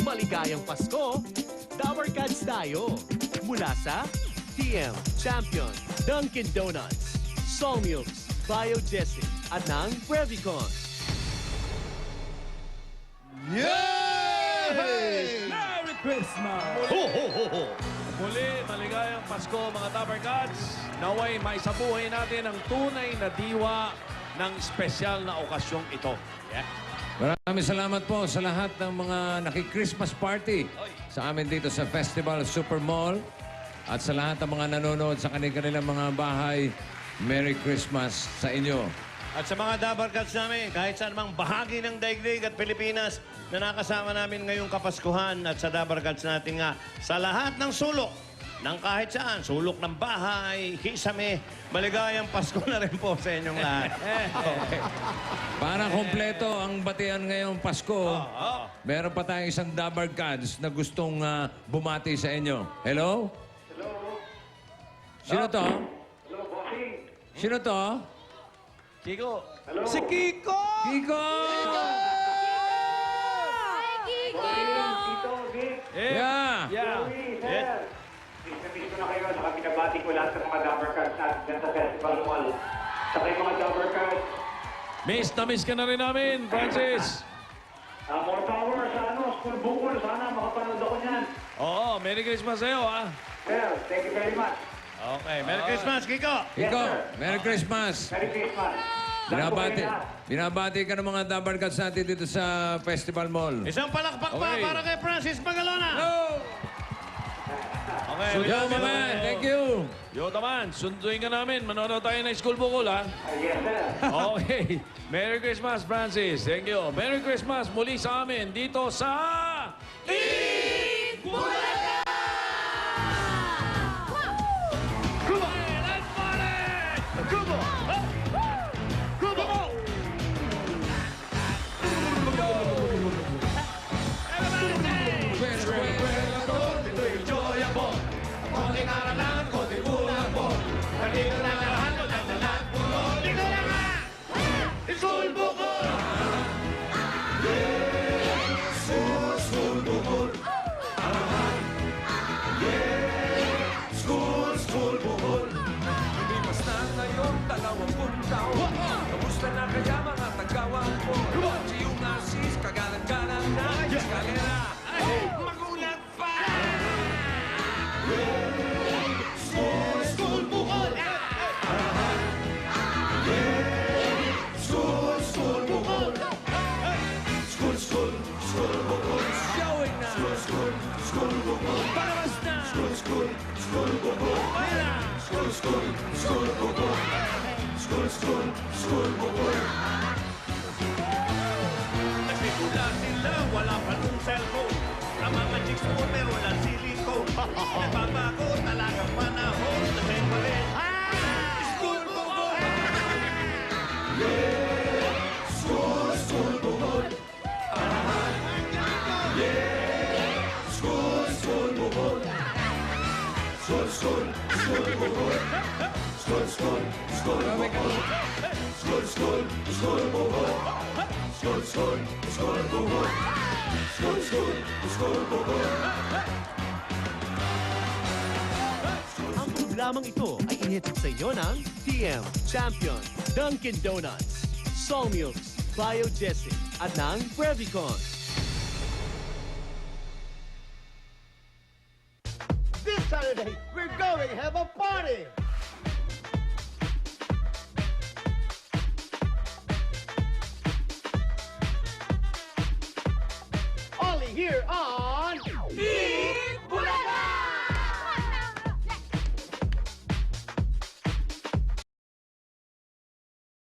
Maligayang Pasko, Dabber Cats tayo. Mula sa TM, Champion, Dunkin' Donuts, Solmilks, Biogesic, at ng Brevicon. Yay! Merry Christmas! Ho, ho, ho, ho! Muli, maligayang Pasko mga Dabber Cats. Naway maisabuhay natin ang tunay na diwa ng espesyal na okasyong ito. Yeah. Maraming salamat po sa lahat ng mga naki-Christmas party sa amin dito sa Festival Super Mall at sa lahat ng mga nanonood sa kanilang mga bahay. Merry Christmas sa inyo. At sa mga Dabber Cats namin, kahit saan mang bahagi ng daigdig at Pilipinas na nakasama namin ngayong Kapaskuhan at sa Dabber Cats natin nga sa lahat ng sulok ng kahit saan, sulok ng bahay, kisame, maligayang Pasko na rin po sa inyong lahat. Para kompleto ang batian ngayong Pasko, meron pa tayong isang Dabber Cats na gustong bumati sa inyo. Hello? Hello. Sino to? Hello, bossing. Sino to? Kiko. Hello. Si Kiko! Kiko! Bossing, Tito, Vic, Yeah! Joey, sir. Miss na miss ko na kayo. Saka binabati ko lahat ng mga Dabber Cards natin dyan sa Festival Mall. Saka yung mga Dabber Cards. Miss na miss ka na rin namin, Francis. More power sa school bukol. Sana makapanood ako niyan. Oo, Merry Christmas sa'yo, ha? Sir, thank you very much. Okay, Merry Christmas, Kiko! Kiko, Yes, sir. Merry Christmas! Merry Christmas. Binabati ka ng mga Dabber Cats natin dito sa Festival Mall. Isang palakpak pa Okay. para kay Francis Magalona! Okay, Yo, man! Thank you! Yo, taman, sunduin ka namin. Manonood tayo ng school bukol, ha? Yes, sir. Okay. Merry Christmas, Francis. Thank you. Merry Christmas muli sa amin dito sa... Kamusta na kaya mga tagawang ko? Yung asis, kagalang-galang na eskalera. Magulat pa! School bukol! School bukol! School bukol! Showing na! School bukol! Palabas na! School bukol! School bukol! School bukol! Nagsimula sila, wala pa nung cellphone. Ang mga chicks mo, pero wala silicone. Nagbabago talagang panahon. Kasi pa rin. School bukol! School bukol! School bukol! School bukol! Ang programang ito ay inihatid sa inyo ng TM, Champion, Dunkin' Donuts, Solmilks, Biogesic, at ng Brevicon. This Saturday, we're going to have a party! Only here on